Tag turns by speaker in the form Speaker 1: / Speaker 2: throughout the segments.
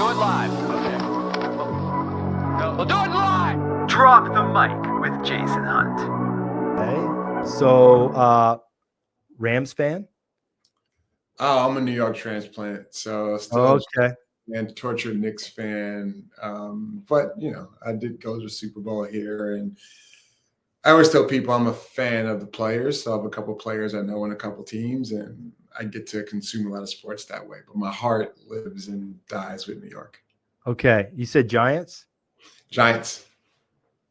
Speaker 1: do it live. Okay. We'll do it live.
Speaker 2: Drop the mic with Jason Hunt.
Speaker 3: Okay. So, Rams fan?
Speaker 4: Oh, I'm a New York transplant, so still and tortured Knicks fan. But I did go to the Super Bowl here, and I always tell people I'm a fan of the players. So I have a couple players I know and a couple teams, and I get to consume a lot of sports that way. But my heart lives and dies with New York.
Speaker 3: Okay. You said Giants?
Speaker 4: Giants.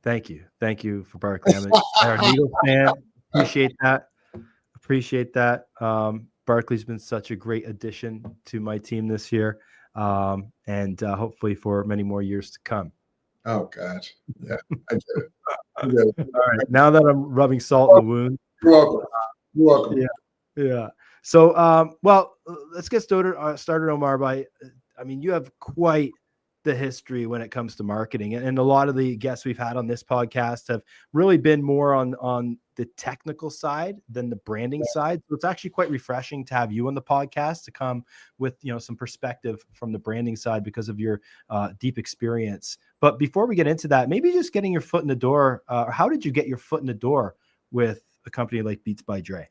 Speaker 3: Thank you. Thank you for Barkley. I'm an Eagles fan. Appreciate that. Barkley's been such a great addition to my team this year, and hopefully for many more years to come.
Speaker 4: Oh, God. Yeah, I get it.
Speaker 3: All right. Now that I'm rubbing salt in the wound.
Speaker 4: You're welcome. You're welcome.
Speaker 3: Yeah. So, well, let's get started, Omar. You have quite the history when it comes to marketing, and a lot of the guests we've had on this podcast have really been more on the technical side than the branding side. So it's actually quite refreshing to have you on the podcast to come with some perspective from the branding side because of your deep experience. But before we get into that, maybe just getting your foot in the door. How did you get your foot in the door with a company like Beats by Dre?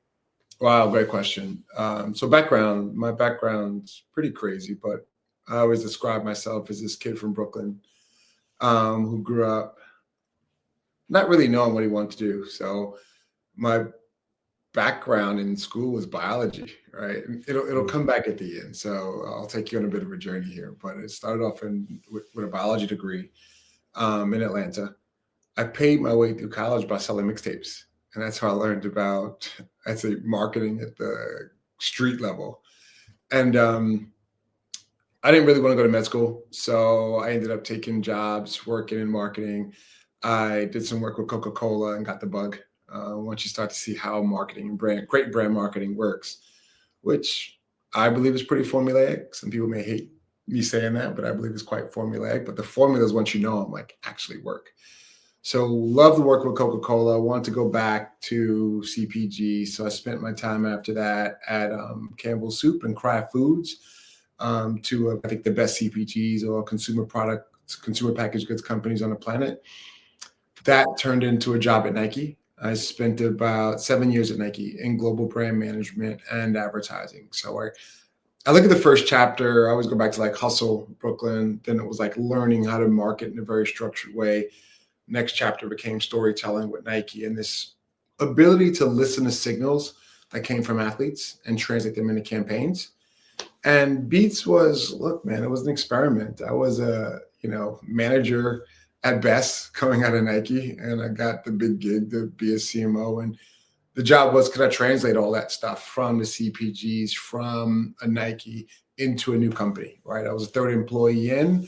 Speaker 4: Wow, great question. So my background's pretty crazy, but I always describe myself as this kid from Brooklyn who grew up not really knowing what he wanted to do. So my background in school was biology, right? It'll come back at the end. So I'll take you on a bit of a journey here. But it started off with a biology degree in Atlanta. I paid my way through college by selling mixtapes. And that's how I learned about, I'd say, marketing at the street level. And I didn't really want to go to med school. So I ended up taking jobs, working in marketing. I did some work with Coca-Cola and got the bug. Once you start to see how marketing and great brand marketing works, which I believe is pretty formulaic. Some people may hate me saying that, but I believe it's quite formulaic. But the formulas, once you know them, actually work. So love the work with Coca-Cola. I wanted to go back to CPG. So I spent my time after that at Campbell's Soup and Kraft Foods, two of, I think, the best CPGs or consumer packaged goods companies on the planet. That turned into a job at Nike. I spent about 7 years at Nike in global brand management and advertising. So I look at the first chapter. I always go back to hustle, Brooklyn. Then it was learning how to market in a very structured way. Next chapter became storytelling with Nike and this ability to listen to signals that came from athletes and translate them into campaigns. And Beats was, look, man, it was an experiment. I was a manager at best coming out of Nike, and I got the big gig to be a CMO. And the job was, could I translate all that stuff from the CPGs, from a Nike into a new company, right? I was a third employee in,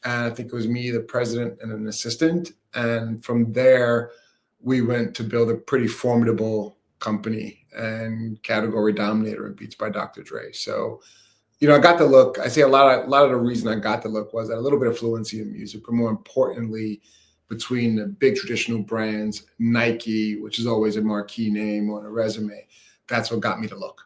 Speaker 4: and I think it was me, the president, and an assistant. And from there, we went to build a pretty formidable company and category dominator in Beats by Dr. Dre. So, I got the look. I say a lot of the reason I got the look was that a little bit of fluency in music, but more importantly, between the big traditional brands, Nike, which is always a marquee name on a resume, that's what got me the look.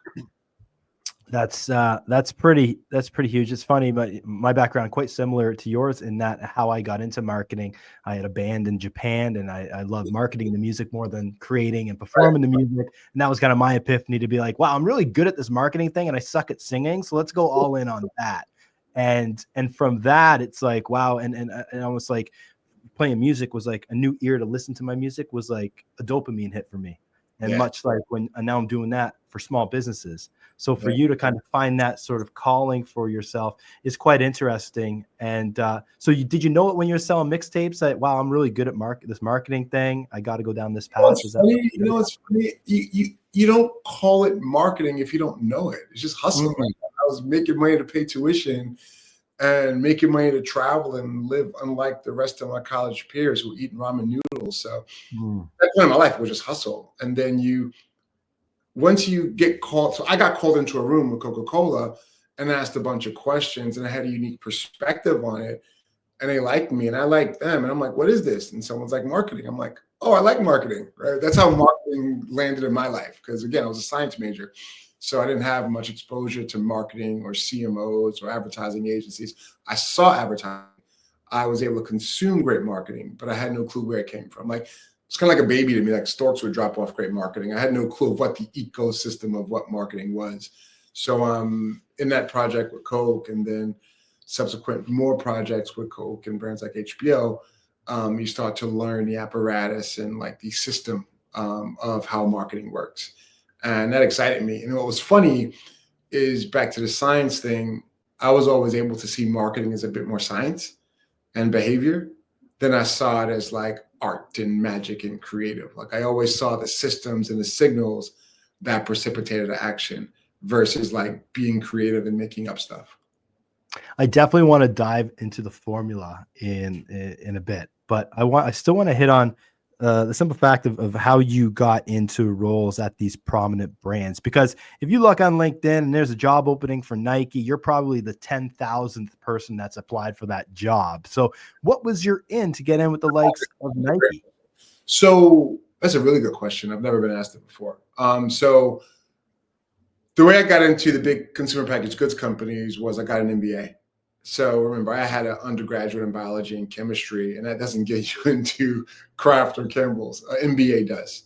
Speaker 3: That's pretty huge. It's funny, but my background quite similar to yours in that how I got into marketing. I had a band in Japan, and I love marketing the music more than creating and performing the music. And that was kind of my epiphany to be like, wow, I'm really good at this marketing thing, and I suck at singing. So let's go all in on that. And from that, it's like, wow. And almost like playing music was like a new ear to listen to my music was like a dopamine hit for me. And much like now I'm doing that for small businesses. So for you to kind of find that sort of calling for yourself is quite interesting. And so did you know it when you were selling mixtapes that, wow, I'm really good at this marketing thing. I got to go down this path.
Speaker 4: It's funny. It's funny. You don't call it marketing if you don't know it. It's just hustling. Mm-hmm. I was making money to pay tuition and making money to travel and live unlike the rest of my college peers who were eating ramen noodles. So that point in my life was just hustle. And then once you get called, so I got called into a room with Coca-Cola and asked a bunch of questions, and I had a unique perspective on it. And they liked me and I liked them. And I'm like, what is this? And someone's like, marketing. I'm like, oh, I like marketing, right? That's how marketing landed in my life. Because again, I was a science major. So I didn't have much exposure to marketing or CMOs or advertising agencies. I saw advertising. I was able to consume great marketing, but I had no clue where it came from. Like, it's kind of like a baby to me, like storks would drop off great marketing. I had no clue of what the ecosystem of what marketing was. So in that project with Coke, and then subsequent more projects with Coke and brands like HBO, you start to learn the apparatus and like the system of how marketing works. And that excited me. And what was funny is, back to the science thing, I was always able to see marketing as a bit more science and behavior than I saw it as like art and magic and creative. Like, I always saw the systems and the signals that precipitated action versus like being creative and making up stuff.
Speaker 3: I definitely want to dive into the formula in a bit, but I still want to hit on the simple fact of how you got into roles at these prominent brands. Because if you look on LinkedIn and there's a job opening for Nike, you're probably the 10,000th person that's applied for that job. So what was your in to get in with the likes of Nike?
Speaker 4: So that's a really good question. I've never been asked it before. So the way I got into the big consumer packaged goods companies was I got an MBA. So remember, I had an undergraduate in biology and chemistry, and that doesn't get you into Kraft or Campbell's. MBA does.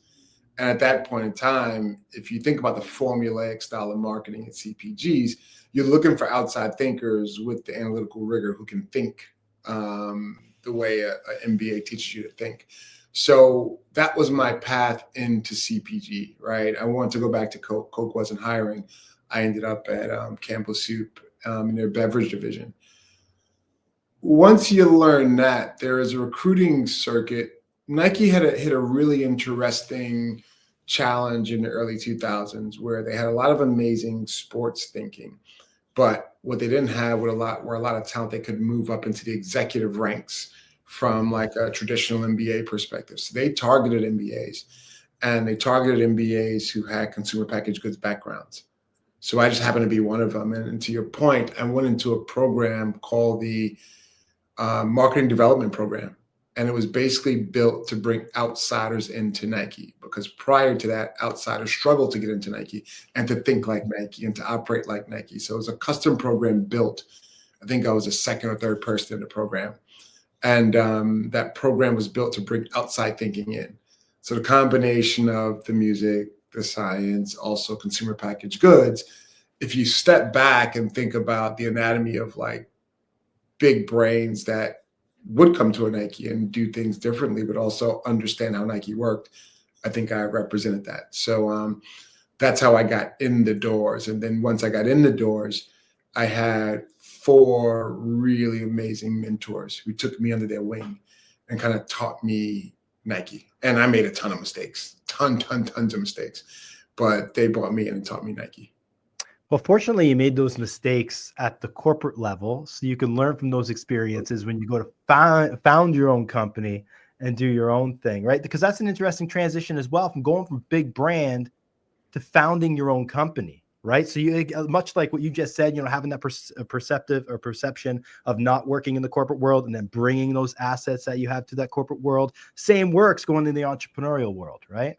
Speaker 4: And at that point in time, if you think about the formulaic style of marketing at CPGs, you're looking for outside thinkers with the analytical rigor who can think the way an MBA teaches you to think. So that was my path into CPG, right? I wanted to go back to Coke. Coke wasn't hiring. I ended up at Campbell Soup in their beverage division. Once you learn that, there is a recruiting circuit. Nike had hit a really interesting challenge in the early 2000s where they had a lot of amazing sports thinking, but what they didn't have were a lot of talent they could move up into the executive ranks from like a traditional MBA perspective. So they targeted MBAs, and they targeted MBAs who had consumer packaged goods backgrounds. So I just happened to be one of them. And to your point, I went into a program called the Marketing Development Program. And it was basically built to bring outsiders into Nike, because prior to that, outsiders struggled to get into Nike and to think like Nike and to operate like Nike. So it was a custom program built. I think I was the second or third person in the program. And that program was built to bring outside thinking in. So the combination of the music, the science, also consumer packaged goods, if you step back and think about the anatomy of like big brains that would come to a Nike and do things differently, but also understand how Nike worked, I think I represented that. So that's how I got in the doors. And then once I got in the doors, I had 4 really amazing mentors who took me under their wing and kind of taught me Nike. And I made a ton of mistakes, tons of mistakes, but they brought me in and taught me Nike.
Speaker 3: Well, fortunately, you made those mistakes at the corporate level, so you can learn from those experiences when you go to found your own company and do your own thing, right? Because that's an interesting transition as well, from going from big brand to founding your own company, right? So you, much like what you just said, having that perception of not working in the corporate world and then bringing those assets that you have to that corporate world, same works going in the entrepreneurial world, right?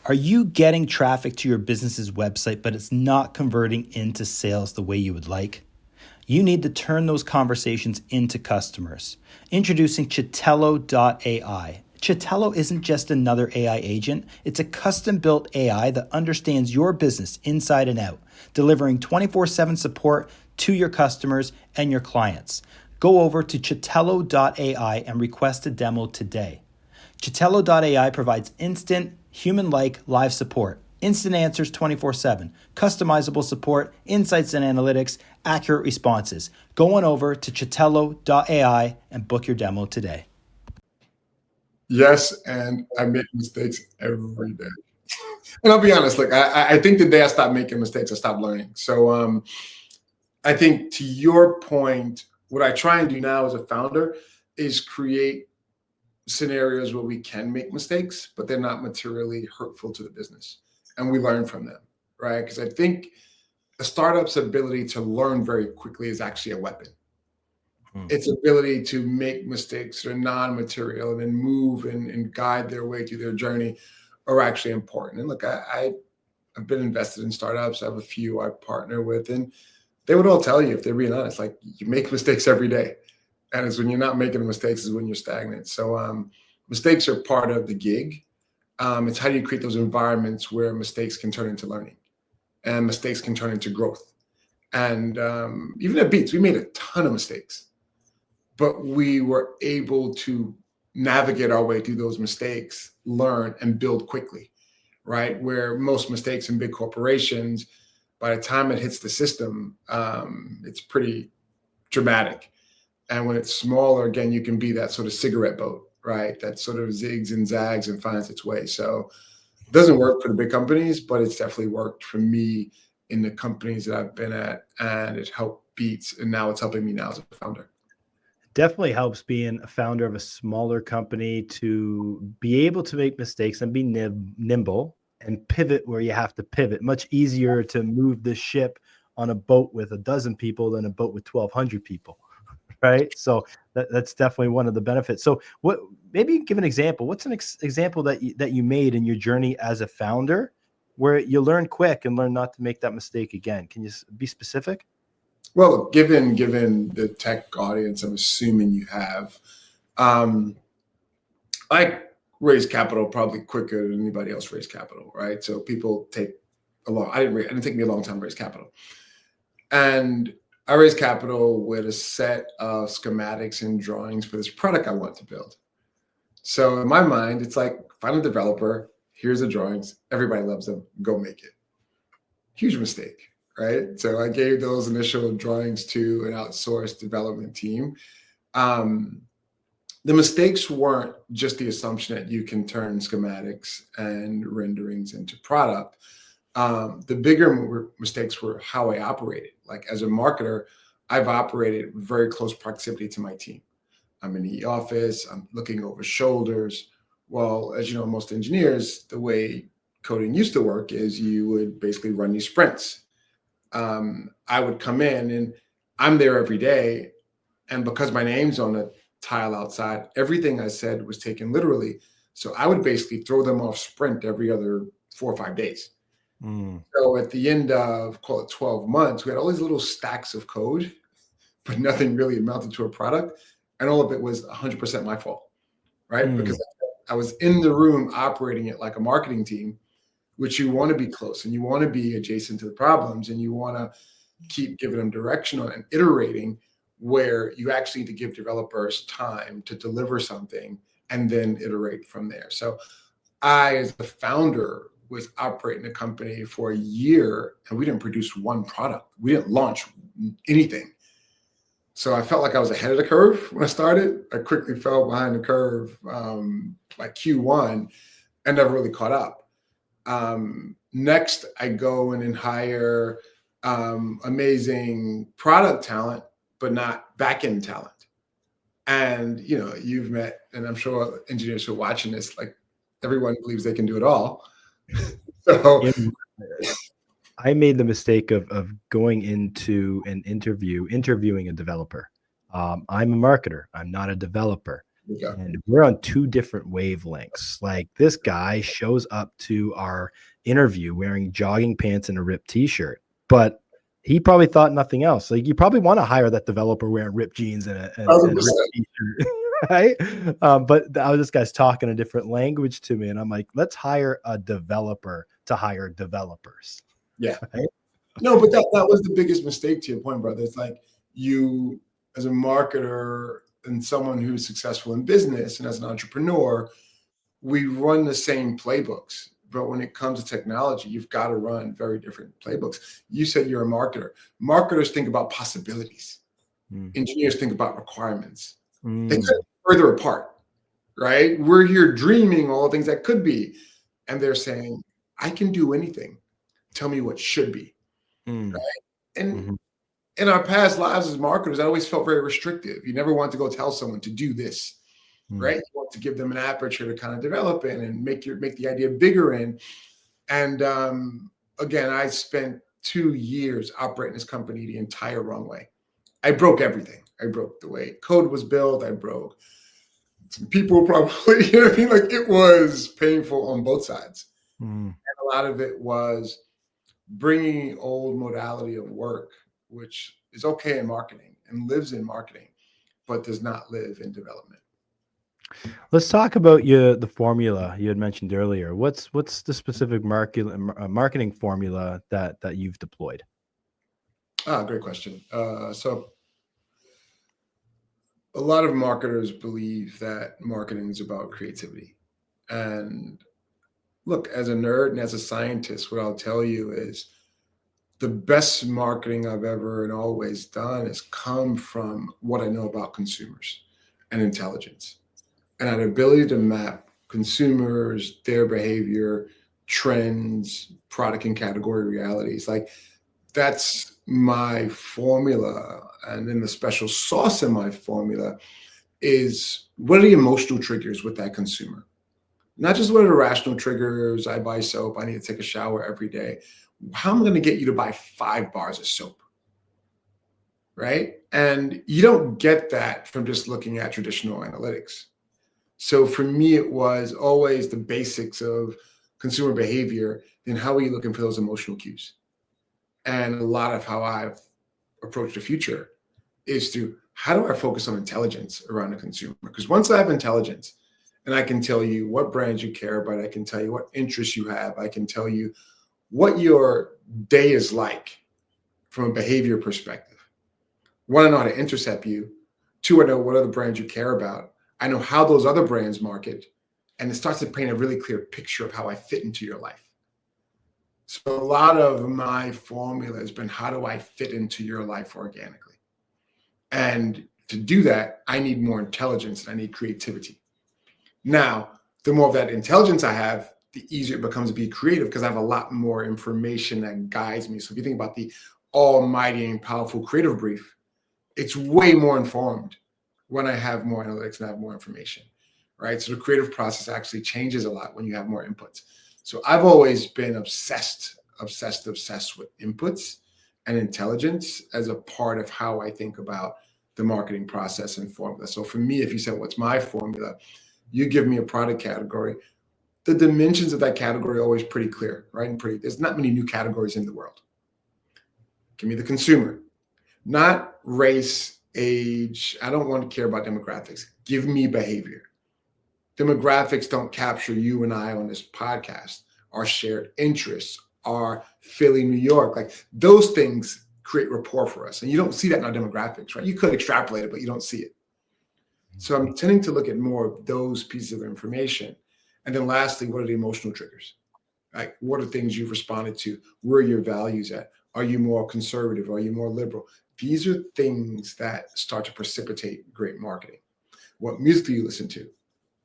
Speaker 5: Are you getting traffic to your business's website, but it's not converting into sales the way you would like? You need to turn those conversations into customers. Introducing Chatello.ai. Chatello isn't just another AI agent. It's a custom-built AI that understands your business inside and out, delivering 24/7 support to your customers and your clients. Go over to Chatello.ai and request a demo today. Chatello.ai provides instant, human-like live support, instant answers 24/7, customizable support, insights and analytics, accurate responses. Go on over to Chatello.ai and book your demo today.
Speaker 4: Yes, and I make mistakes every day. And I'll be honest, look, I think the day I stopped making mistakes, I stopped learning. So I think, to your point, what I try and do now as a founder is create scenarios where we can make mistakes, but they're not materially hurtful to the business, and we learn from them, right? Because I think a startup's ability to learn very quickly is actually a weapon. Its ability to make mistakes that are non-material and then move and guide their way through their journey are actually important. And look, I I've been invested in startups. I have a few I partner with, and they would all tell you, if they're being honest, like, you make mistakes every day. And it's when you're not making the mistakes is when you're stagnant. So mistakes are part of the gig. It's how do you create those environments where mistakes can turn into learning and mistakes can turn into growth. And even at Beats, we made a ton of mistakes, but we were able to navigate our way through those mistakes, learn, and build quickly, right? Where most mistakes in big corporations, by the time it hits the system, it's pretty dramatic. And when it's smaller, again, you can be that sort of cigarette boat, right? That sort of zigs and zags and finds its way. So it doesn't work for the big companies, but it's definitely worked for me in the companies that I've been at, and it helped Beats, and now it's helping me now as a founder.
Speaker 3: Definitely helps being a founder of a smaller company to be able to make mistakes and be nimble and pivot where you have to pivot. Much easier to move the ship on a boat with a dozen people than a boat with 1,200 people, right? So that's definitely one of the benefits. So what? Maybe give an example. What's an example that you made in your journey as a founder where you learn quick and learn not to make that mistake again? Can you be specific?
Speaker 4: Well, given the tech audience, I'm assuming you have, I raise capital probably quicker than anybody else raise capital, right? So people take a long. It didn't take me a long time to raise capital, and I raised capital with a set of schematics and drawings for this product I want to build. So in my mind, it's like, find a developer. Here's the drawings. Everybody loves them. Go make it. Huge mistake. Right. So I gave those initial drawings to an outsourced development team. The mistakes weren't just the assumption that you can turn schematics and renderings into product. The bigger mistakes were how I operated. Like, as a marketer, I've operated with very close proximity to my team. I'm in the office. I'm looking over shoulders. Well, as you know, most engineers, the way coding used to work is you would basically run these sprints. I would come in and I'm there every day. And because my name's on a tile outside, everything I said was taken literally. So I would basically throw them off sprint every other 4 or 5 days. So at the end of, call it 12 months, we had all these little stacks of code, but nothing really amounted to a product. And all of it was 100% my fault, right? Because I was in the room operating it like a marketing team, which you want to be close and you want to be adjacent to the problems and you want to keep giving them direction on and iterating, where you actually need to give developers time to deliver something and then iterate from there. So I, as the founder, was operating a company for a year and we didn't produce one product. We didn't launch anything. So I felt like I was ahead of the curve when I started. I quickly fell behind the curve by Q1 and never really caught up. Next, I go in and hire amazing product talent, but not back-end talent. And, you know, you've met, and I'm sure engineers who are watching this, like, everyone believes they can do it all. So
Speaker 3: I made the mistake of going into an interviewing a developer. I'm a marketer. I'm not a developer.
Speaker 4: Okay.
Speaker 3: And we're on two different wavelengths. Like, this guy shows up to our interview wearing jogging pants and a ripped t-shirt, but he probably thought nothing else. Like, you probably want to hire that developer wearing ripped jeans and a ripped t-shirt, right? But this guy's talking a different language to me, and I'm like, let's hire a developer to hire developers.
Speaker 4: Yeah.
Speaker 3: Right?
Speaker 4: No, but that was the biggest mistake, to your point, brother. It's like, you, as a marketer and someone who's successful in business and as an entrepreneur, we run the same playbooks. But when it comes to technology, you've got to run very different playbooks. You said you're a marketer. Marketers think about possibilities. Engineers think about requirements. They could be further apart, right? We're here dreaming all the things that could be. And they're saying, I can do anything. Tell me what should be. Right? And in our past lives as marketers, I always felt very restrictive. You never want to go tell someone to do this, right? You want to give them an aperture to kind of develop in and make the idea bigger in. And again, I spent 2 years operating this company the entire wrong way. I broke everything. I broke the way code was built. I broke some people, probably, you know what I mean? Like, it was painful on both sides.
Speaker 3: Mm.
Speaker 4: And a lot of it was bringing old modality of work, which is okay in marketing and lives in marketing, but does not live in development.
Speaker 3: Let's talk about the formula you had mentioned earlier. What's the specific marketing formula that you've deployed?
Speaker 4: Great question. So a lot of marketers believe that marketing is about creativity. And look, as a nerd and as a scientist, what I'll tell you is the best marketing I've ever and always done has come from what I know about consumers and intelligence and an ability to map consumers, their behavior, trends, product and category realities. Like that's my formula. And then the special sauce in my formula is what are the emotional triggers with that consumer? Not just what are the rational triggers. I buy soap. I need to take a shower every day. How am I going to get you to buy 5 bars of soap? Right. And you don't get that from just looking at traditional analytics. So for me, it was always the basics of consumer behavior. Then how are you looking for those emotional cues? And a lot of how I've approached the future is to how do I focus on intelligence around the consumer? Because once I have intelligence and I can tell you what brands you care about, I can tell you what interests you have, I can tell you what your day is like from a behavior perspective. One, I know how to intercept you. Two, I know what other brands you care about. I know how those other brands market. And it starts to paint a really clear picture of how I fit into your life. So a lot of my formula has been how do I fit into your life organically? And to do that, I need more intelligence and I need creativity. Now, the more of that intelligence I have, the easier it becomes to be creative because I have a lot more information that guides me. So if you think about the almighty and powerful creative brief, it's way more informed when I have more analytics and I have more information, right? So the creative process actually changes a lot when you have more inputs. So I've always been obsessed with inputs and intelligence as a part of how I think about the marketing process and formula. So for me, if you said, what's my formula? You give me a product category. The dimensions of that category are always pretty clear, right? And there's not many new categories in the world. Give me the consumer, not race, age. I don't want to care about demographics. Give me behavior. Demographics don't capture you and I on this podcast, our shared interests, our Philly, New York. Like those things create rapport for us. And you don't see that in our demographics, right? You could extrapolate it, but you don't see it. So I'm tending to look at more of those pieces of information. And then lastly, what are the emotional triggers? Like what are things you've responded to? Where are your values at? Are you more conservative? Are you more liberal? These are things that start to precipitate great marketing. What music do you listen to?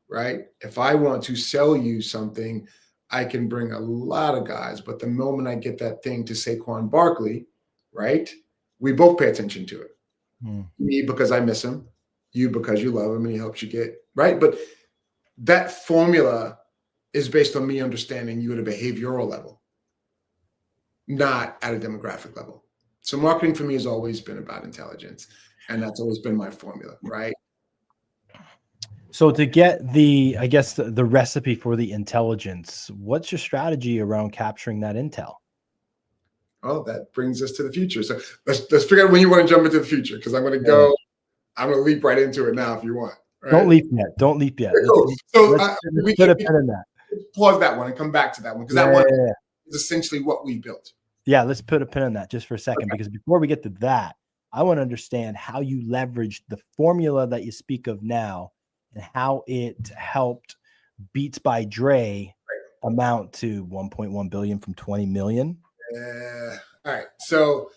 Speaker 4: Right? If I want to sell you something, I can bring a lot of guys, but the moment I get that thing to Saquon Barkley, right? We both pay attention to it. Me because I miss him, you because you love him and he helps you get, right? But that formula is based on me understanding you at a behavioral level, not at a demographic level. So marketing for me has always been about intelligence, and that's always been my formula, right?
Speaker 3: So to get I guess the recipe for the intelligence, what's your strategy around capturing that intel?
Speaker 4: Oh, that brings us to the future. So let's figure out when you want to jump into the future, because I'm going to leap right into it now if you want. Right?
Speaker 3: Don't leap yet. Don't leap yet.
Speaker 4: Cool. So
Speaker 3: let's put a pin in that.
Speaker 4: Pause that one and come back to that one, because that one is essentially what we built.
Speaker 3: Yeah, let's put a pin in that just for a second, because before we get to that, I want to understand how you leveraged the formula that you speak of now and how it helped Beats by Dre amount to 1.1 billion from 20 million.
Speaker 4: All right. So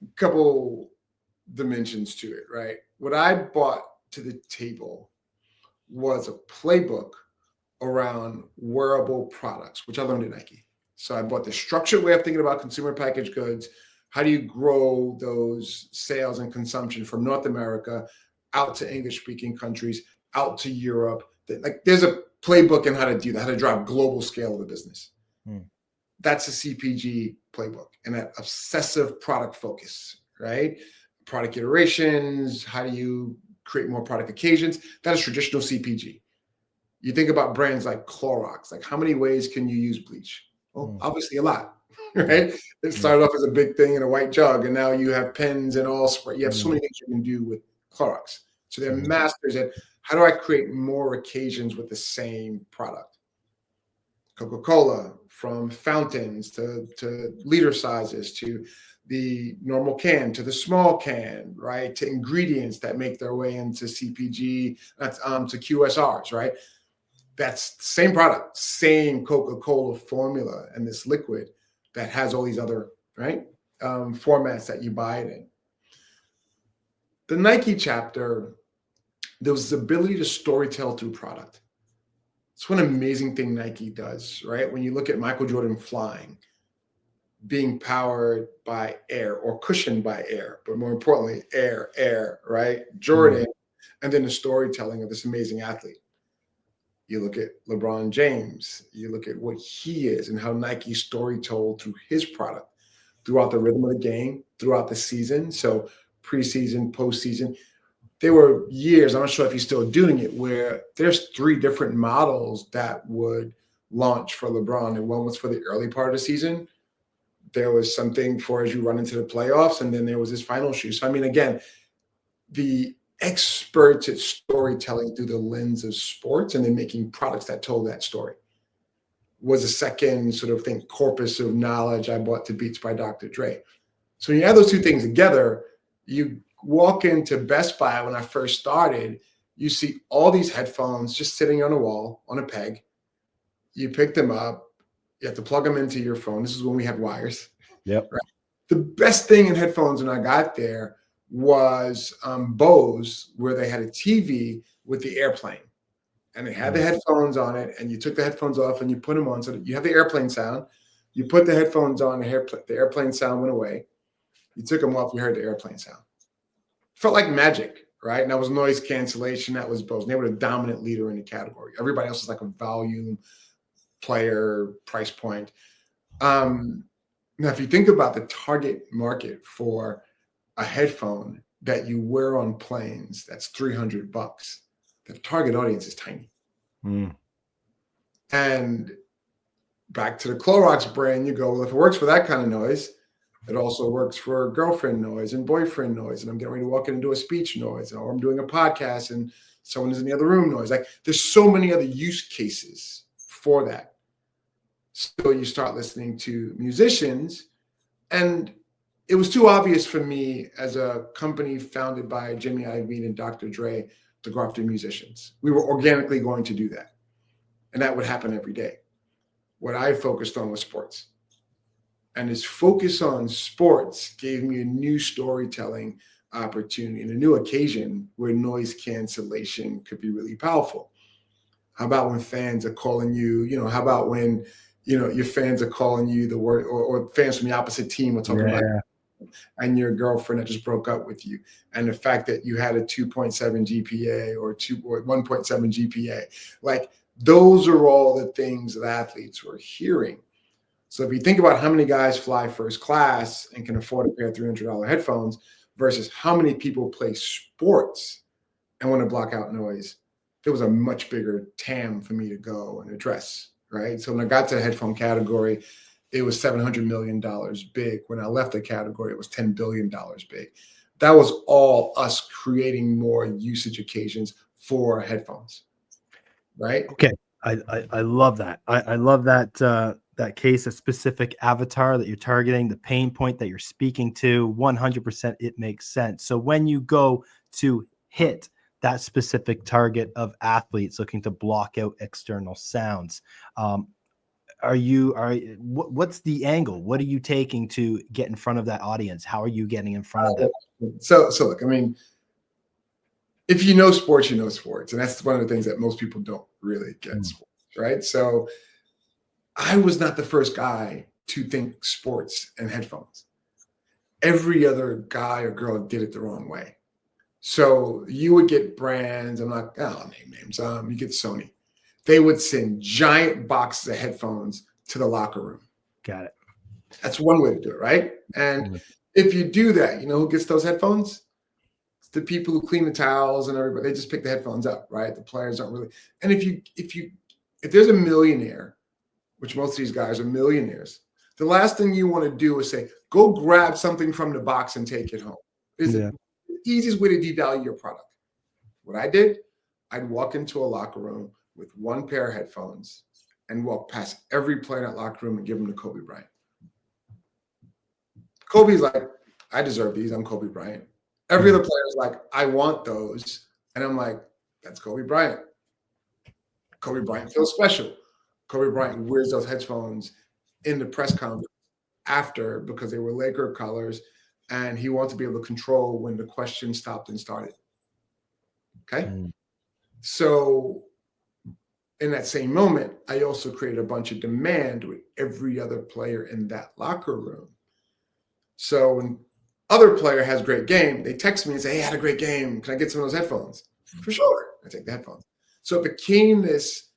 Speaker 4: a couple dimensions to it, right? What I brought to the table was a playbook around wearable products, which I learned at Nike. So I brought the structured way of thinking about consumer packaged goods. How do you grow those sales and consumption from North America out to English-speaking countries, out to Europe? Like there's a playbook in how to do that, how to drive global scale of the business. That's a CPG playbook and that obsessive product focus, right? Product iterations, how do you create more product occasions? That is traditional CPG. You think about brands like Clorox, like how many ways can you use bleach? Well, obviously a lot, right? It started off as a big thing in a white jug, and now you have pens and all spray. You have so many things you can do with Clorox. So they're masters at how do I create more occasions with the same product? Coca-Cola, from fountains to liter sizes to the normal can to the small can, right? To ingredients that make their way into CPG, to QSRs, right? That's the same product, same Coca-Cola formula and this liquid that has all these other, right, formats that you buy it in. The Nike chapter, there was the ability to storytell through product. It's one amazing thing Nike does, right? When you look at Michael Jordan flying, being powered by air or cushioned by air, but more importantly, air, right? Jordan, and then the storytelling of this amazing athlete. You look at LeBron James, you look at what he is and how Nike story told through his product, throughout the rhythm of the game, throughout the season. So preseason, postseason. There were years, I'm not sure if he's still doing it, where there's 3 different models that would launch for LeBron. And one was for the early part of the season. There was something for as you run into the playoffs, and then there was his final shoe. So, I mean, again, the experts at storytelling through the lens of sports and then making products that told that story was a second sort of thing, corpus of knowledge I brought to Beats by Dr. Dre. So when you add those 2 things together, you walk into Best Buy when I first started, you see all these headphones just sitting on a wall on a peg. You pick them up, you have to plug them into your phone. This is when we had wires.
Speaker 3: Yep.
Speaker 4: Right? The best thing in headphones when I got there was Bose, where they had a TV with the airplane. And they had the headphones on it, and you took the headphones off and you put them on so that you have the airplane sound. You put the headphones on, the airplane sound went away. You took them off, you heard the airplane sound. Felt like magic, right? And that was noise cancellation. That was Bose. And they were the dominant leader in the category. Everybody else was like a volume player, price point. Now, if you think about the target market for a headphone that you wear on planes, that's $300. The target audience is tiny. And back to the Clorox brand, you go, well, if it works for that kind of noise, it also works for girlfriend noise and boyfriend noise. And I'm getting ready to walk in and do a speech noise, or I'm doing a podcast and someone is in the other room noise. Like there's so many other use cases for that. So you start listening to musicians, and it was too obvious for me as a company founded by Jimmy Iovine and Dr. Dre to go after musicians. We were organically going to do that. And that would happen every day. What I focused on was sports. And this focus on sports gave me a new storytelling opportunity and a new occasion where noise cancellation could be really powerful. How about when fans are calling you, how about when, your fans are calling you the word, or fans from the opposite team are talking about and your girlfriend that just broke up with you, and the fact that you had a 2.7 GPA or 1.7 GPA, like those are all the things that athletes were hearing. So if you think about how many guys fly first class and can afford a pair of $300 headphones versus how many people play sports and want to block out noise, there was a much bigger TAM for me to go and address, right? So when I got to the headphone category, it was $700 million big. When I left the category, it was $10 billion big. That was all us creating more usage occasions for headphones, right?
Speaker 3: Okay. I love that. I love that that case, a specific avatar that you're targeting, the pain point that you're speaking to. 100% it makes sense. So when you go to hit that specific target of athletes looking to block out external sounds, what's the angle? What are you taking to get in front of that audience? How are you getting in front of them?
Speaker 4: So look, I mean, if you know sports, you know sports. And that's one of the things that most people don't really get sports, right? So I was not the first guy to think sports and headphones. Every other guy or girl did it the wrong way. So you would get brands, I'll name names. You get Sony. They would send giant boxes of headphones to the locker room.
Speaker 3: Got it.
Speaker 4: That's one way to do it, right? And if you do that, you know who gets those headphones? It's the people who clean the towels and everybody, they just pick the headphones up, right? The players don't really. And if there's a millionaire, which most of these guys are millionaires, the last thing you want to do is say, go grab something from the box and take it home. It's the easiest way to devalue your product. What I did, I'd walk into a locker room with one pair of headphones and walk past every player in that locker room and give them to Kobe Bryant. Kobe's like, I deserve these. I'm Kobe Bryant. Every other player is like, I want those. And I'm like, that's Kobe Bryant. Kobe Bryant feels special. Kobe Bryant wears those headphones in the press conference after because they were Laker colors, and he wants to be able to control when the question stopped and started. Okay? So in that same moment, I also created a bunch of demand with every other player in that locker room. So when other player has great game, they text me and say, hey, I had a great game. Can I get some of those headphones? For sure. I take the headphones. So it became this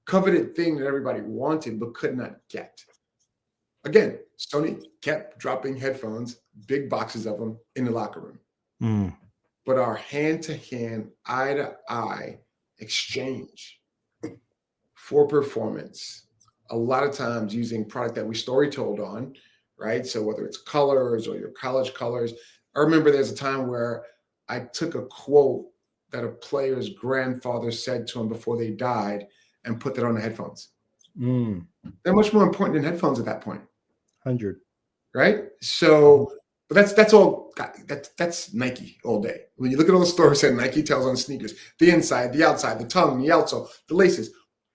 Speaker 4: coveted thing that everybody wanted but could not get. Again, Sony kept dropping headphones, big boxes of them, in the locker room. But our hand-to-hand, eye-to-eye exchange for performance, a lot of times using product that we story told on, right? So whether it's colors or your college colors. I remember there's a time where I took a quote that a player's grandfather said to him before they died and put that on the headphones. They're much more important than headphones at that point.
Speaker 3: 100.
Speaker 4: Right? So but that's all. That's Nike all day. When you look at all the stories that Nike tells on sneakers, the inside, the outside, the tongue, the outsole, the laces,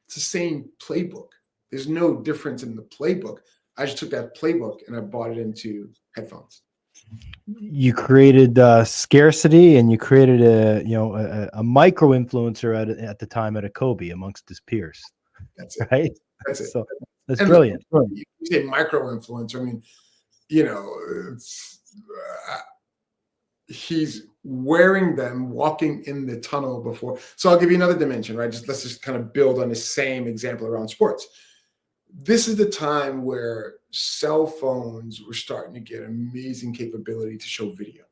Speaker 4: it's the same playbook. There's no difference in the playbook. I just took that playbook and I bought it into headphones.
Speaker 3: You created scarcity, and you created a micro influencer at the time at a Kobe amongst his peers.
Speaker 4: That's it.
Speaker 3: Right.
Speaker 4: That's it.
Speaker 3: So that's brilliant.
Speaker 4: You say micro influencer. I mean, he's wearing them, walking in the tunnel before. So I'll give you another dimension, right? Let's just kind of build on the same example around sports. This is the time where cell phones were starting to get amazing capability to show video.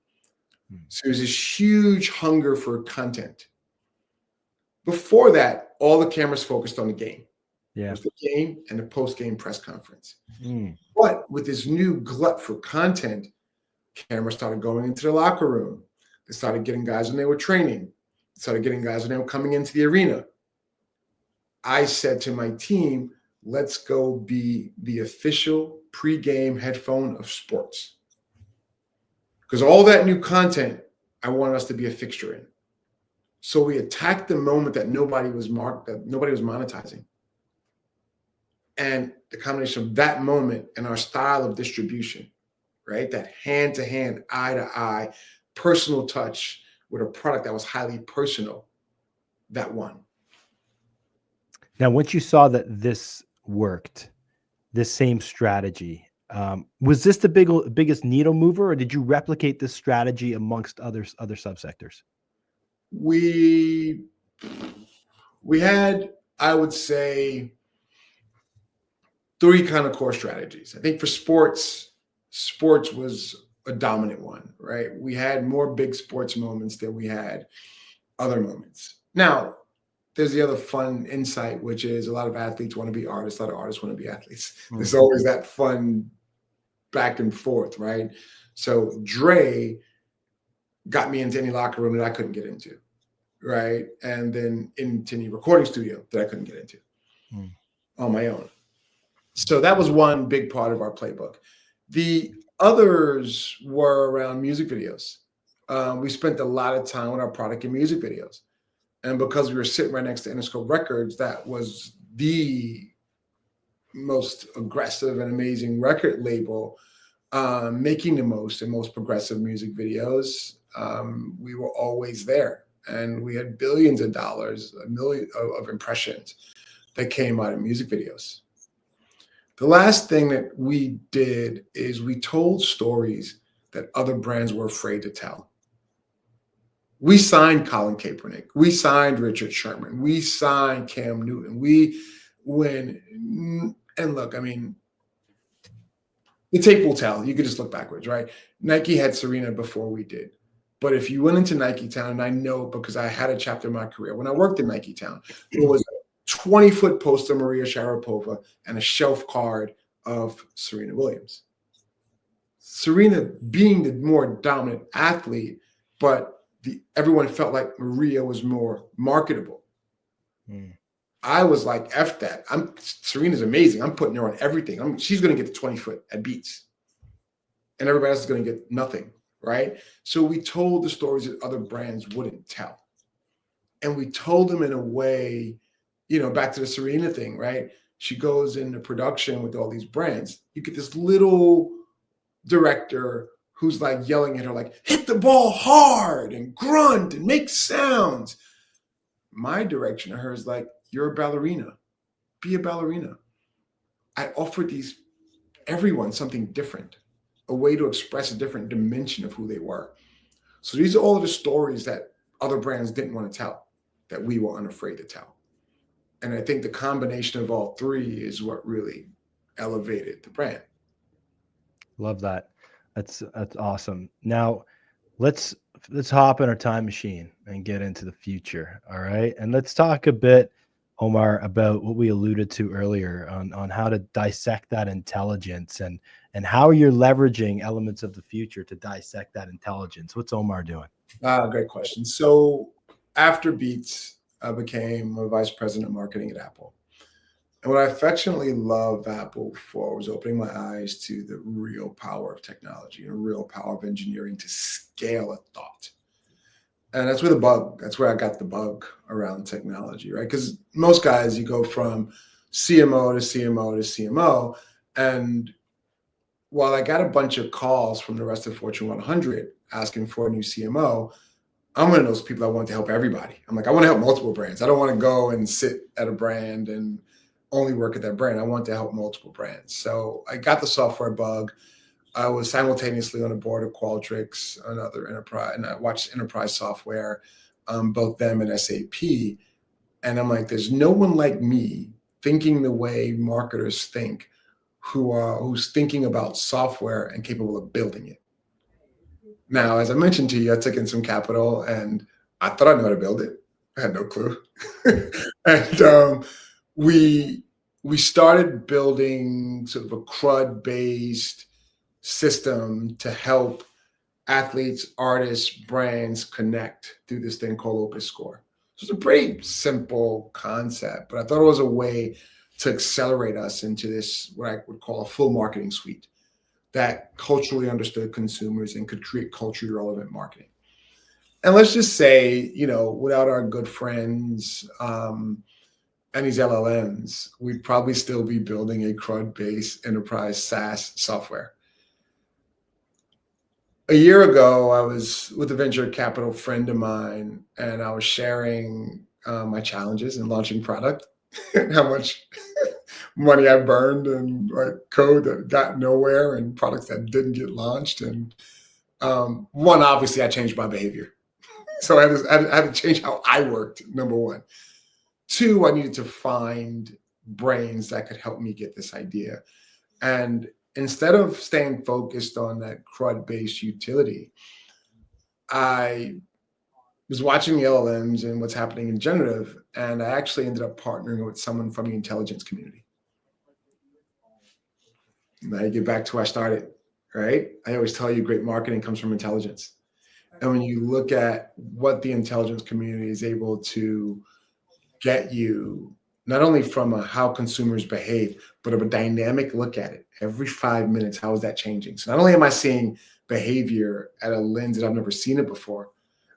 Speaker 4: So there's this huge hunger for content. Before that, all the cameras focused on the game. Yeah. It was the game and the post-game press conference. But with this new glut for content, cameras started going into the locker room. They started getting guys when they were training. They started getting guys when they were coming into the arena. I said to my team, let's go be the official pre-game headphone of sports. Because all that new content, I want us to be a fixture in. So we attacked the moment that nobody was monetizing. And the combination of that moment and our style of distribution, right? That hand-to-hand, eye-to-eye, personal touch with a product that was highly personal, that won.
Speaker 3: Now, once you saw that this worked, this same strategy, was this the biggest needle mover, or did you replicate this strategy amongst other subsectors?
Speaker 4: We had, I would say, 3 kind of core strategies. I think for sports was a dominant one, right? We had more big sports moments than we had other moments. Now, there's the other fun insight, which is a lot of athletes want to be artists, a lot of artists want to be athletes. There's always that fun back and forth, right? So Dre got me into any locker room that I couldn't get into, right? And then into any recording studio that I couldn't get into on my own. So that was one big part of our playbook. The others were around music videos. We spent a lot of time with our product in music videos. And because we were sitting right next to Interscope Records, that was the most aggressive and amazing record label, making the most and most progressive music videos. We were always there. And we had billions of dollars, a million of impressions that came out of music videos. The last thing that we did is we told stories that other brands were afraid to tell. We signed Colin Kaepernick. We signed Richard Sherman. We signed Cam Newton. And look, I mean, the tape will tell. You could just look backwards, right? Nike had Serena before we did. But if you went into Nike Town, and I know because I had a chapter in my career, when I worked in Nike Town, there was a 20-foot poster of Maria Sharapova and a shelf card of Serena Williams. Serena being the more dominant athlete, but everyone felt like Maria was more marketable. I was like, F that. Serena's amazing. I'm putting her on everything. She's going to get the 20-foot at Beats. And everybody else is going to get nothing, right? So we told the stories that other brands wouldn't tell. And we told them in a way, back to the Serena thing, right? She goes into production with all these brands. You get this little director who's like yelling at her, like, hit the ball hard and grunt and make sounds. My direction to her is like, you're a ballerina. Be a ballerina. I offered everyone something different, a way to express a different dimension of who they were. So these are all of the stories that other brands didn't want to tell, that we were unafraid to tell. And I think the combination of all three is what really elevated the brand.
Speaker 3: Love that. That's awesome. Now let's hop in our time machine and get into the future. All right. And let's talk a bit, Omar, about what we alluded to earlier on how to dissect that intelligence and how you're leveraging elements of the future to dissect that intelligence. What's Omar doing?
Speaker 4: Great question. So after Beats, I became a vice president of marketing at Apple. And what I affectionately love Apple for was opening my eyes to the real power of technology and the real power of engineering to scale a thought. And that's where I got the bug around technology, right? Because most guys, you go from CMO to CMO to CMO. And while I got a bunch of calls from the rest of Fortune 100 asking for a new CMO, I'm one of those people that want to help everybody. I'm like, I want to help multiple brands. I don't want to go and sit at a brand and only work at that brand. I want to help multiple brands. So I got the software bug. I was simultaneously on the board of Qualtrics, another enterprise, and I watched enterprise software, both them and SAP. And I'm like, there's no one like me thinking the way marketers think, who's thinking about software and capable of building it. Now, as I mentioned to you, I took in some capital and I thought I knew how to build it. I had no clue. And we started building sort of a CRUD-based system to help athletes, artists, brands connect through this thing called Opus Score. So it's a pretty simple concept, but I thought it was a way to accelerate us into this, what I would call a full marketing suite that culturally understood consumers and could create culturally relevant marketing. And let's just say, without our good friends and these LLMs, we'd probably still be building a CRUD-based enterprise SaaS software. A year ago, I was with a venture capital friend of mine, and I was sharing my challenges in launching product and how much money I burned and code that got nowhere and products that didn't get launched. And one, obviously, I changed my behavior. So I had to change how I worked, number one. Two, I needed to find brains that could help me get this idea. And instead of staying focused on that CRUD-based utility, I was watching the LLMs and what's happening in generative, and I actually ended up partnering with someone from the intelligence community. Now you get back to where I started, right? I always tell you great marketing comes from intelligence. And when you look at what the intelligence community is able to get you, not only from how consumers behave, but of a dynamic look at it. Every 5 minutes, how is that changing? So not only am I seeing behavior at a lens that I've never seen it before,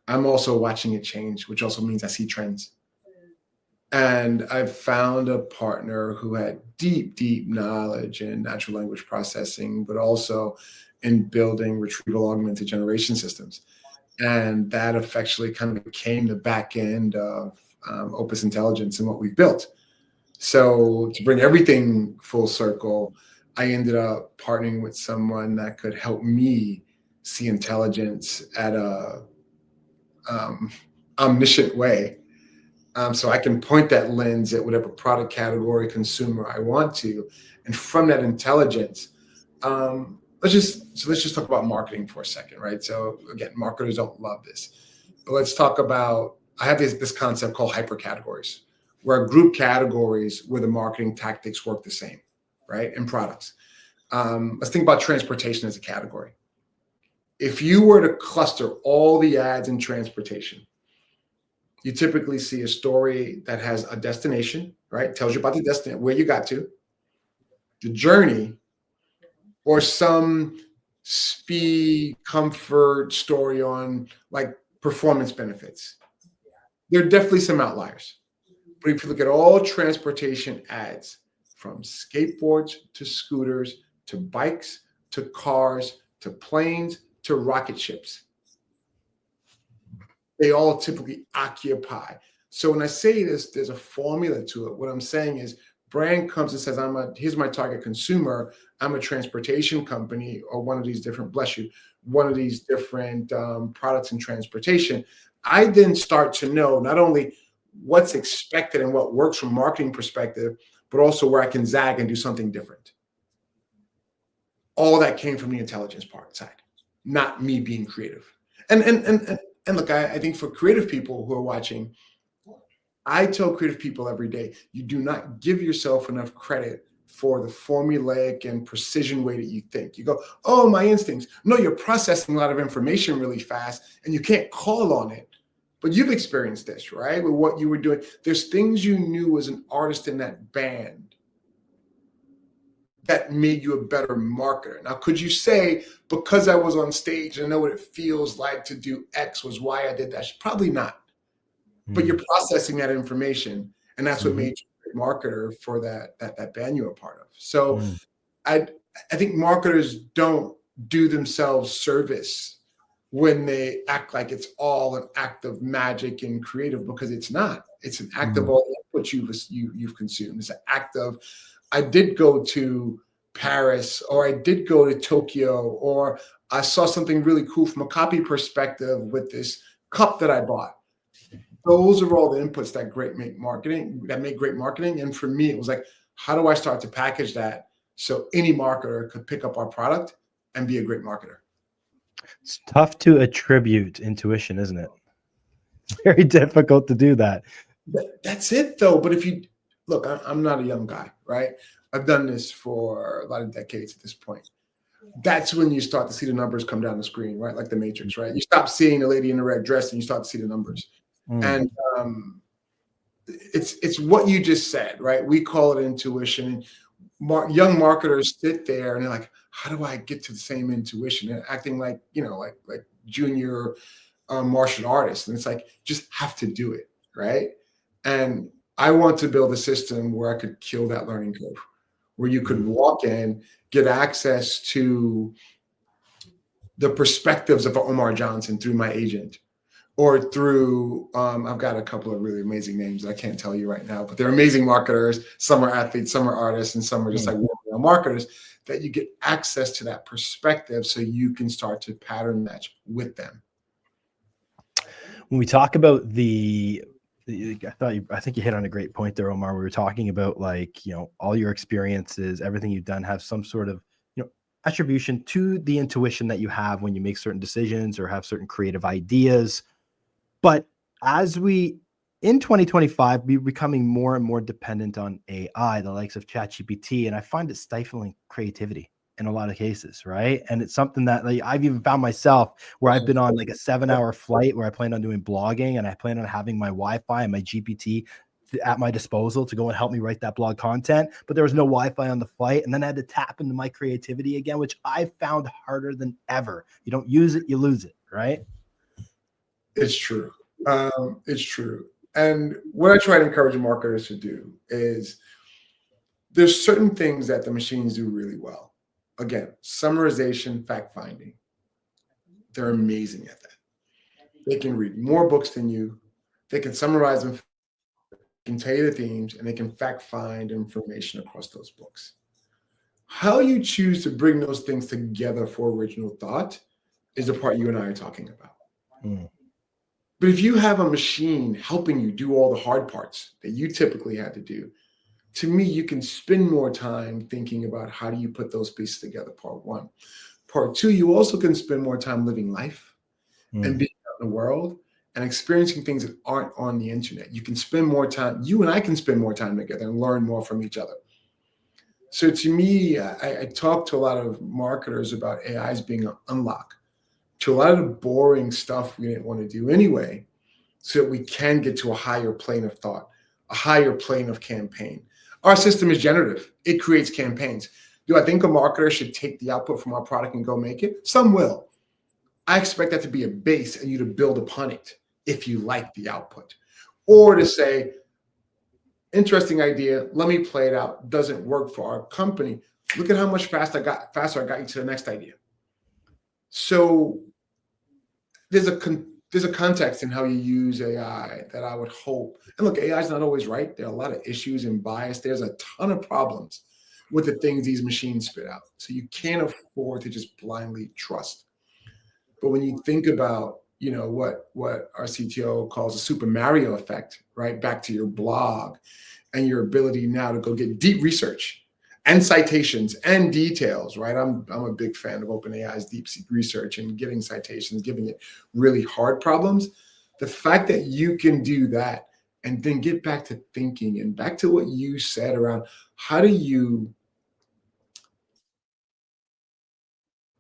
Speaker 4: I'm also watching it change, which also means I see trends. And I've found a partner who had deep, deep knowledge in natural language processing, but also in building retrieval augmented generation systems. And that effectively kind of became the back end of Opus Intelligence and what we've built. So to bring everything full circle, I ended up partnering with someone that could help me see intelligence at a omniscient way. So I can point that lens at whatever product category, consumer I want to. And from that intelligence, let's let's just talk about marketing for a second, right? So again, marketers don't love this, but let's talk about, I have this concept called hyper categories, where group categories where the marketing tactics work the same, right? And products. Let's think about transportation as a category. If you were to cluster all the ads in transportation, you typically see a story that has a destination, right? Tells you about the destination, where you got to, the journey, or some speed comfort story on like performance benefits. There are definitely some outliers. But if you look at all transportation ads, from skateboards to scooters to bikes to cars to planes to rocket ships, they all typically occupy. So when I say this, there's a formula to it. What I'm saying is, brand comes and says, here's my target consumer. I'm a transportation company, or one of these different, bless you, one of these different products in transportation. I then start to know not only what's expected and what works from a marketing perspective, but also where I can zag and do something different. All that came from the intelligence part side, not me being creative. And look, I think for creative people who are watching, I tell creative people every day, you do not give yourself enough credit for the formulaic and precision way that you think. You go, oh, my instincts. No, you're processing a lot of information really fast and you can't call on it. But you've experienced this, right? With what you were doing. There's things you knew as an artist in that band that made you a better marketer. Now, could you say, because I was on stage and I know what it feels like to do X was why I did that? Probably not. But you're processing that information, and that's what made you a great marketer for that band you were a part of. So I think marketers don't do themselves service when they act like it's all an act of magic and creative, because it's not. It's an act of all the input you've consumed. It's an act of, I did go to Paris, or I did go to Tokyo, or I saw something really cool from a copy perspective with this cup that I bought. Those are all the inputs that make great marketing. And for me, it was like, how do I start to package that so any marketer could pick up our product and be a great marketer?
Speaker 3: It's tough to attribute intuition, isn't it? Very difficult to do that.
Speaker 4: That's it, though. But if you look, I'm not a young guy, right? I've done this for a lot of decades at this point. That's when you start to see the numbers come down the screen, right? Like the Matrix, right? You stop seeing the lady in the red dress and you start to see the numbers. And it's what you just said, right? We call it intuition. Young marketers sit there and they're like, how do I get to the same intuition? And acting like, like junior martial artists. And it's like, just have to do it, right? And I want to build a system where I could kill that learning curve, where you could walk in, get access to the perspectives of Omar Johnson through my agent, or through, I've got a couple of really amazing names that I can't tell you right now, but they're amazing marketers. Some are athletes, some are artists, and some are just like marketers, that you get access to that perspective so you can start to pattern match with them.
Speaker 3: When we talk about I think you hit on a great point there, Omar. We were talking about all your experiences, everything you've done have some sort of, attribution to the intuition that you have when you make certain decisions or have certain creative ideas. But as we, in 2025, be becoming more and more dependent on AI, the likes of ChatGPT, and I find it stifling creativity in a lot of cases, right? And it's something that I've even found myself where I've been on like a 7-hour flight where I plan on doing blogging, and I plan on having my Wi-Fi and my GPT at my disposal to go and help me write that blog content, but there was no Wi-Fi on the flight, and then I had to tap into my creativity again, which I found harder than ever. You don't use it, you lose it, right?
Speaker 4: It's true. It's true. And what I try to encourage marketers to do is, there's certain things that the machines do really well. Again, summarization, fact-finding. They're amazing at that. They can read more books than you. They can summarize them, can tell you the themes, and they can fact-find information across those books. How you choose to bring those things together for original thought is the part you and I are talking about. But if you have a machine helping you do all the hard parts that you typically had to do, to me, you can spend more time thinking about how do you put those pieces together, part one. part two, you also can spend more time living life and
Speaker 3: Mm.
Speaker 4: being out in the world and experiencing things that aren't on the internet. You can spend more time, you and I can spend more time together and learn more from each other. So to me, I talk to a lot of marketers about AI as being an unlock to a lot of the boring stuff we didn't want to do anyway, so that we can get to a higher plane of thought, a higher plane of campaign. Our system is generative. It creates campaigns. Do I think a marketer should take the output from our product and go make it? Some will. I expect that to be a base and you to build upon it if you like the output. Or to say, interesting idea, let me play it out. Doesn't work for our company. Look at how much faster I got you to the next idea. So there's a context in how you use AI that I would hope. And look, AI is not always right. There are a lot of issues and bias. There's a ton of problems with the things these machines spit out. So you can't afford to just blindly trust. But when you think about, what our CTO calls a Super Mario effect, right? Back to your blog and your ability now to go get deep research and citations and details, right? I'm a big fan of OpenAI's deep research and getting citations, giving it really hard problems. The fact that you can do that and then get back to thinking and back to what you said around how do you,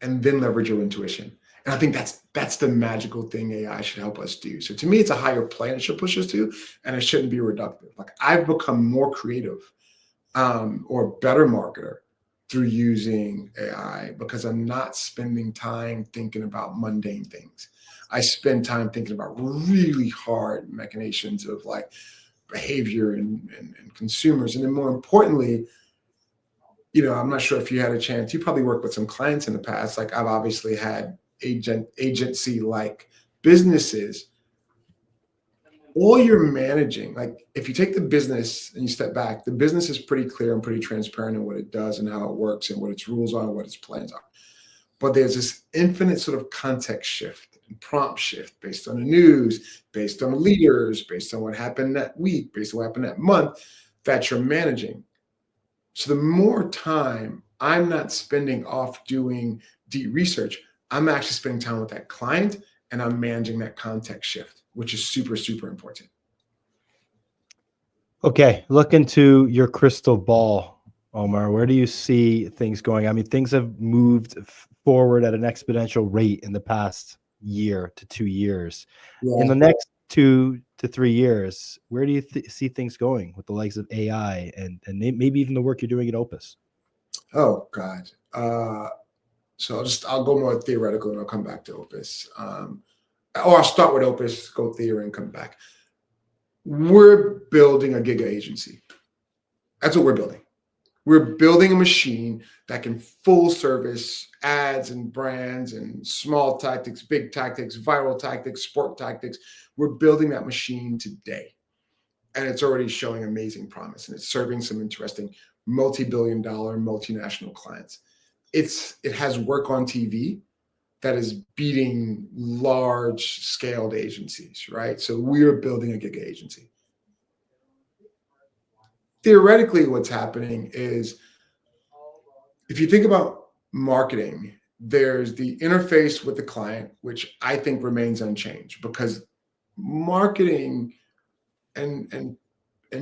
Speaker 4: and then leverage your intuition. And I think that's the magical thing AI should help us do. So to me, it's a higher plane it should push us to, and it shouldn't be reductive. Like I've become more creative or better marketer through using AI because I'm not spending time thinking about mundane things. I spend time thinking about really hard machinations of like behavior and consumers. And then more importantly, I'm not sure if you had a chance, you probably worked with some clients in the past. Like I've obviously had agency-like businesses. All you're managing, like if you take the business and you step back, the business is pretty clear and pretty transparent in what it does and how it works and what its rules are and what its plans are. But there's this infinite sort of context shift and prompt shift based on the news, based on the leaders, based on what happened that week, based on what happened that month that you're managing. So the more time I'm not spending off doing deep research, I'm actually spending time with that client and I'm managing that context shift, which is super, super important.
Speaker 3: Okay, look into your crystal ball, Omar. Where do you see things going? I mean, things have moved forward at an exponential rate in the past year to 2 years.
Speaker 4: Yeah.
Speaker 3: In the next 2 to 3 years, where do you see things going with the likes of AI and maybe even the work you're doing at Opus?
Speaker 4: Oh God. So I'll go more theoretical and I'll come back to Opus. Or I'll start with Opus, go theory and come back. We're building a giga agency. That's what we're building. We're building a machine that can full service ads and brands and small tactics, big tactics, viral tactics, sport tactics. We're building that machine today. And it's already showing amazing promise. And it's serving some interesting multi-billion-dollar multinational clients. It has work on TV that is beating large scaled agencies, right? So we're building a giga agency. Theoretically, what's happening is if you think about marketing, there's the interface with the client, which I think remains unchanged because marketing and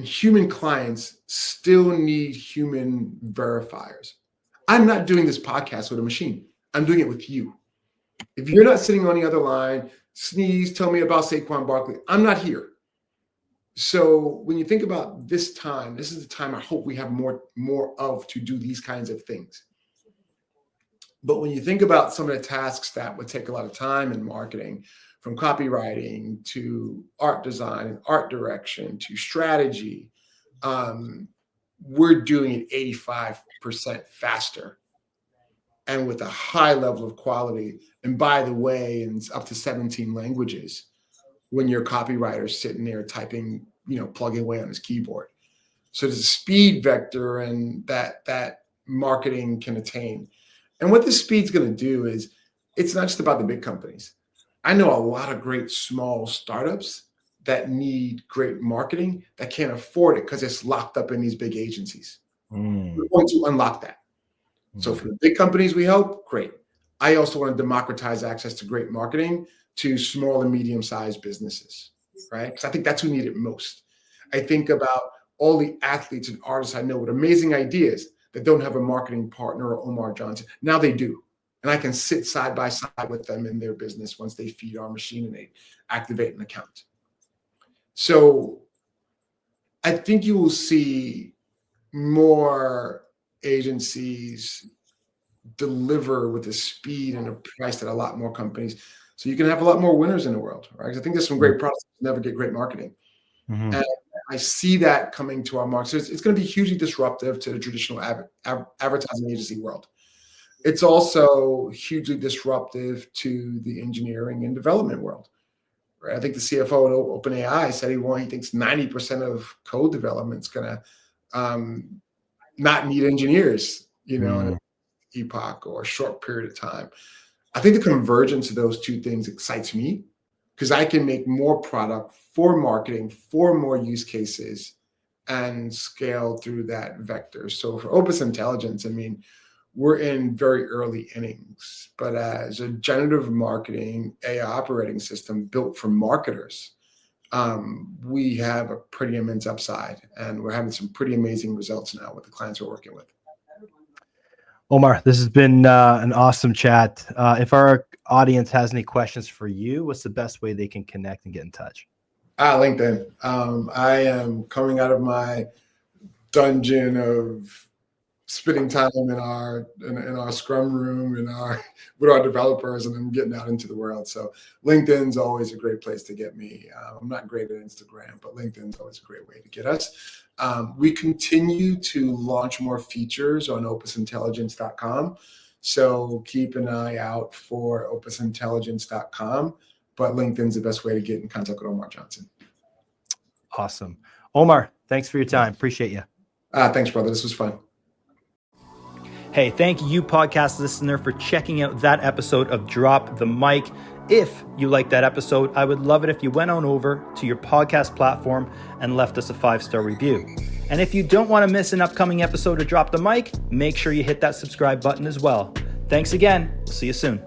Speaker 4: human clients still need human verifiers. I'm not doing this podcast with a machine. I'm doing it with you. If you're not sitting on the other line, sneeze, tell me about Saquon Barkley. I'm not here. So when you think about this time, this is the time I hope we have more of to do these kinds of things. But when you think about some of the tasks that would take a lot of time in marketing, from copywriting to art design and art direction to strategy, we're doing it 85% faster and with a high level of quality. And by the way, in up to 17 languages when your copywriter's sitting there typing, plugging away on his keyboard. So there's a speed vector and that marketing can attain. And what this speed's going to do is it's not just about the big companies. I know a lot of great small startups that need great marketing that can't afford it because it's locked up in these big agencies. We're going to unlock that. So for the big companies we help, great. I also want to democratize access to great marketing to small and medium-sized businesses, right? Because I think that's who need it most. I think about all the athletes and artists I know with amazing ideas that don't have a marketing partner or Omar Johnson. Now they do. And I can sit side by side with them in their business once they feed our machine and they activate an account. So I think you will see more agencies deliver with a speed and a price that a lot more companies, so you can have a lot more winners in the world, right? 'Cause I think there's some great products that never get great marketing.
Speaker 3: Mhm.
Speaker 4: And I see that coming to our market. So it's going to be hugely disruptive to the traditional advertising agency world. It's also hugely disruptive to the engineering and development world, right? I think the CFO at OpenAI said he thinks 90% of code development is going to not need engineers, in an epoch or a short period of time. I think the convergence of those two things excites me because I can make more product for marketing, for more use cases, and scale through that vector. So for Opus Intelligence, I mean, we're in very early innings, but as a generative marketing AI operating system built for marketers, we have a pretty immense upside, and we're having some pretty amazing results now with the clients we're working with.
Speaker 3: Omar, this has been an awesome chat. If our audience has any questions for you, what's the best way they can connect and get in touch?
Speaker 4: LinkedIn. I am coming out of my dungeon of spending time in our scrum room with our developers, and then getting out into the world. So LinkedIn's always a great place to get me. I'm not great at Instagram, but LinkedIn's always a great way to get us. We continue to launch more features on opusintelligence.com. So keep an eye out for opusintelligence.com. But LinkedIn's the best way to get in contact with Omar Johnson.
Speaker 3: Awesome. Omar, thanks for your time. Appreciate you.
Speaker 4: Thanks, brother. This was fun.
Speaker 5: Hey, thank you, podcast listener, for checking out that episode of Drop the Mic. If you liked that episode, I would love it if you went on over to your podcast platform and left us a 5-star review. And if you don't want to miss an upcoming episode of Drop the Mic, make sure you hit that subscribe button as well. Thanks again. We'll see you soon.